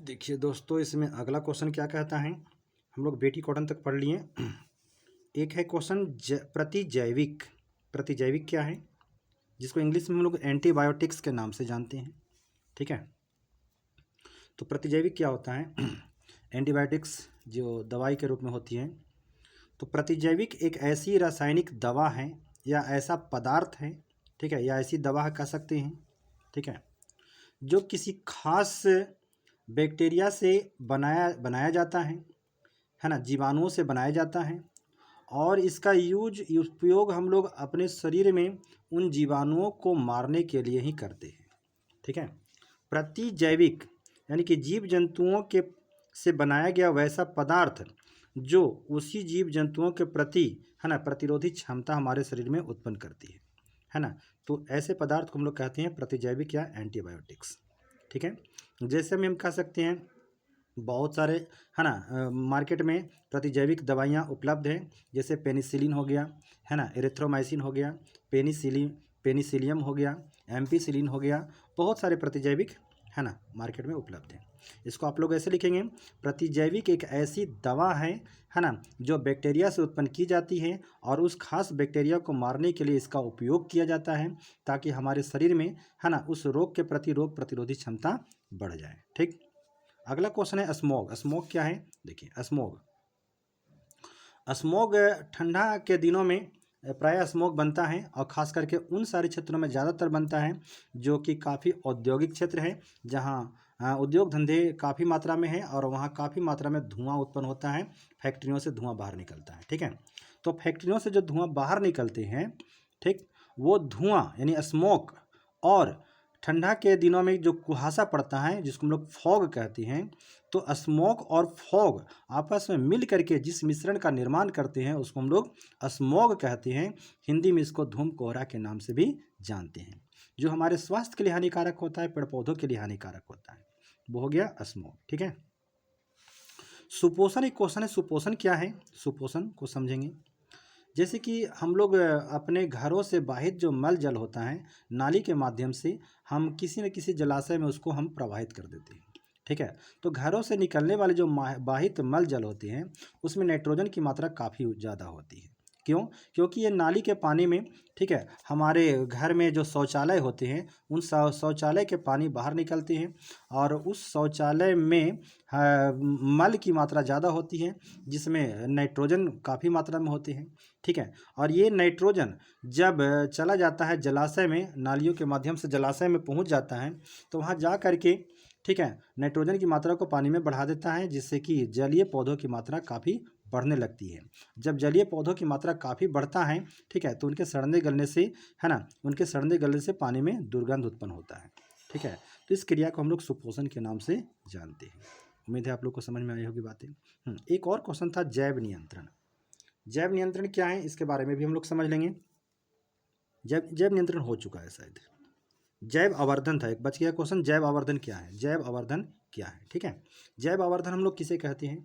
देखिए दोस्तों, इसमें अगला क्वेश्चन क्या कहता है। हम लोग बेटी कॉटन तक पढ़ लिए। एक है क्वेश्चन प्रतिजैविक। प्रतिजैविक क्या है, जिसको इंग्लिश में हम लोग एंटीबायोटिक्स के नाम से जानते हैं। ठीक है, तो प्रतिजैविक क्या होता है। एंटीबायोटिक्स जो दवाई के रूप में होती है, तो प्रतिजैविक एक ऐसी रासायनिक दवा है या ऐसा पदार्थ है, ठीक है, या ऐसी दवा कह सकते हैं, ठीक है, जो किसी खास बैक्टीरिया से बनाया बनाया जाता है ना, जीवाणुओं से बनाया जाता है। और इसका उपयोग हम लोग अपने शरीर में उन जीवाणुओं को मारने के लिए ही करते हैं। ठीक है, प्रतिजैविक यानी कि जीव जंतुओं के से बनाया गया वैसा पदार्थ जो उसी जीव जंतुओं के प्रति, है ना, प्रतिरोधी क्षमता हमारे शरीर में उत्पन्न करती है ना। तो ऐसे पदार्थ को हम लोग कहते हैं प्रतिजैविक या एंटीबायोटिक्स। ठीक है, जैसे में हम कह सकते हैं बहुत सारे, है ना, मार्केट में प्रतिजैविक दवाइयाँ उपलब्ध हैं। जैसे पेनिसिलिन हो गया, है ना, एरिथ्रोमाइसिन हो गया, पेनिसिलियम हो गया, एम्पिसिलिन हो गया। बहुत सारे प्रतिजैविक, है ना, मार्केट में उपलब्ध हैं। इसको आप लोग ऐसे लिखेंगे, प्रतिजैविक एक ऐसी दवा है ना, जो बैक्टीरिया से उत्पन्न की जाती है और उस खास बैक्टीरिया को मारने के लिए इसका उपयोग किया जाता है, ताकि हमारे शरीर में, है ना, उस रोग के प्रति रोग प्रतिरोधी क्षमता बढ़ जाए। ठीक, अगला क्वेश्चन है स्मॉग। स्मॉग क्या है, देखिए स्मॉग स्मॉग ठंडा के दिनों में प्रायः स्मॉग बनता है, और ख़ास करके उन सारे क्षेत्रों में ज़्यादातर बनता है जो कि काफ़ी औद्योगिक क्षेत्र है, जहाँ उद्योग धंधे काफ़ी मात्रा में है और वहाँ काफ़ी मात्रा में धुआं उत्पन्न होता है। फैक्ट्रियों से धुआं बाहर निकलता है। ठीक है, तो फैक्ट्रियों से जो धुआं बाहर निकलते हैं, ठीक, वो धुआं यानी स्मोक, और ठंडा के दिनों में जो कुहासा पड़ता है जिसको हम लोग फॉग कहते हैं, तो स्मोक और फॉग आपस में मिल करके जिस मिश्रण का निर्माण करते हैं उसको हम लोग स्मॉग कहते हैं। हिंदी में इसको धूम कोहरा के नाम से भी जानते हैं। जो हमारे स्वास्थ्य के लिए हानिकारक होता है, पेड़ पौधों के लिए हानिकारक होता है, वो हो गया स्मॉग। ठीक है, सुपोषण एक क्वेश्चन है। सुपोषण क्या है, सुपोषण को समझेंगे। जैसे कि हम लोग अपने घरों से बाहिर जो मल जल होता है, नाली के माध्यम से हम किसी न किसी जलाशय में उसको हम प्रवाहित कर देते हैं। ठीक है, तो घरों से निकलने वाले जो बाहित मल जल होते हैं उसमें नाइट्रोजन की मात्रा काफ़ी ज़्यादा होती है। क्यों? क्योंकि ये नाली के पानी में, ठीक है, हमारे घर में जो शौचालय होते हैं उन शौचालय के पानी बाहर निकलते हैं, और उस शौचालय में मल की मात्रा ज़्यादा होती है, जिसमें नाइट्रोजन काफ़ी मात्रा में होते हैं। ठीक है, और ये नाइट्रोजन जब चला जाता है जलाशय में, नालियों के माध्यम से जलाशय में पहुंच जाता है, तो वहां जा करके, ठीक है, नाइट्रोजन की मात्रा को पानी में बढ़ा देता है, जिससे कि जलीय पौधों की मात्रा काफ़ी बढ़ने लगती है। जब जलीय पौधों की मात्रा काफ़ी बढ़ता है, ठीक है, तो उनके सड़ने गलने से, है ना, उनके सड़ने गलने से पानी में दुर्गंध उत्पन्न होता है। ठीक है, तो इस क्रिया को हम लोग सुपोषण के नाम से जानते हैं। उम्मीद है आप लोग को समझ में आई होगी बातें। एक और क्वेश्चन था जैव नियंत्रण। जैव नियंत्रण क्या है, इसके बारे में भी हम लोग समझ लेंगे। जैव नियंत्रण हो चुका है शायद। जैव आवर्धन था, एक बच गया क्वेश्चन। जैव आवर्धन क्या है, जैव आवर्धन क्या है। ठीक है, जैव आवर्धन हम लोग किसे कहते हैं।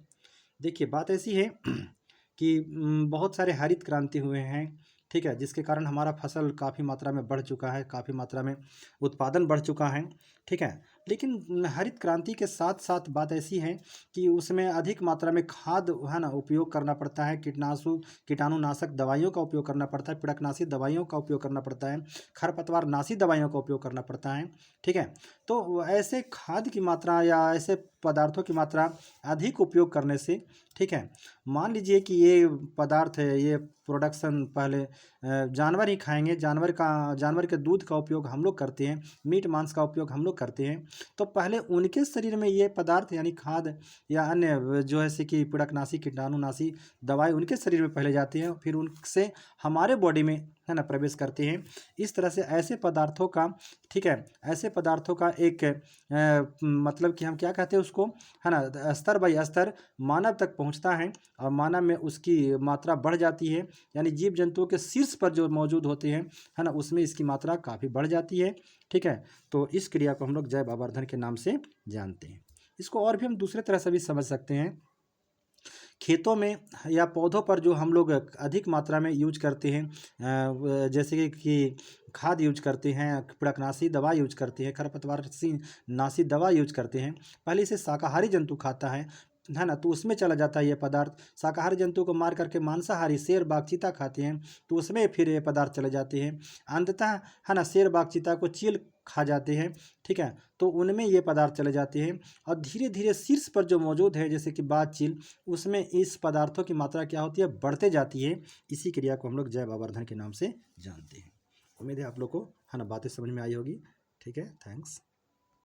देखिए बात ऐसी है कि बहुत सारे हरित क्रांति हुए हैं, ठीक है, जिसके कारण हमारा फसल काफ़ी मात्रा में बढ़ चुका है, काफ़ी मात्रा में उत्पादन बढ़ चुका है। ठीक है, लेकिन हरित क्रांति के साथ साथ बात ऐसी है कि उसमें अधिक मात्रा में खाद, है ना, उपयोग करना पड़ता है, कीटाणुनाशक दवाइयों का उपयोग करना पड़ता है, पिड़कनाशी दवाइयों का उपयोग करना पड़ता है, खरपतवार नाशी दवाइयों का उपयोग करना पड़ता है। ठीक है, तो ऐसे खाद की मात्रा या ऐसे पदार्थों की मात्रा अधिक उपयोग करने से, ठीक है, मान लीजिए कि ये पदार्थ है, ये प्रोडक्शन पहले जानवर ही खाएंगे, जानवर के दूध का उपयोग हम लोग करते हैं, मीट मांस का उपयोग हम लोग करते हैं, तो पहले उनके शरीर में ये पदार्थ यानी खाद या अन्य जो है से कि पिड़कनाशी कीटाणुनाशी दवाई उनके शरीर में पहले जाती हैं, फिर उनसे हमारे बॉडी में, है ना, प्रवेश करते हैं। इस तरह से ऐसे पदार्थों का, ठीक है, ऐसे पदार्थों का एक मतलब कि हम क्या कहते हैं उसको, है ना, स्तर बाई स्तर मानव तक पहुंचता है, और मानव में उसकी मात्रा बढ़ जाती है, यानी जीव जंतुओं के शीर्ष पर जो मौजूद होते हैं, है ना, उसमें इसकी मात्रा काफ़ी बढ़ जाती है। ठीक है, तो इस क्रिया को हम लोग जैव आवर्धन के नाम से जानते हैं। इसको और भी हम दूसरे तरह से भी समझ सकते हैं खेतों में या पौधों पर जो हम लोग अधिक मात्रा में यूज करते हैं, जैसे कि खाद यूज करते हैं, कीटनाशी दवा यूज करते हैं, खरपतवार नाशी दवा यूज करते हैं, पहले इसे शाकाहारी जंतु खाता है ना, तो उसमें चला जाता है ये पदार्थ। शाकाहारी जंतु को मार करके मांसाहारी शेर बाघ चीता खाते हैं, तो उसमें फिर ये पदार्थ चले जाते हैं। अंततः है ना, शेर बाघ चीता को चील खा जाते हैं, ठीक है, तो उनमें ये पदार्थ चले जाते हैं। और धीरे धीरे शीर्ष पर जो मौजूद है जैसे कि बाघ चील, उसमें इस पदार्थों की मात्रा क्या होती है, बढ़ते जाती है। इसी क्रिया को हम लोग जैव आवर्धन के नाम से जानते हैं। उम्मीद है आप लोग को है ना बातें समझ में आई होगी। ठीक है, थैंक्स।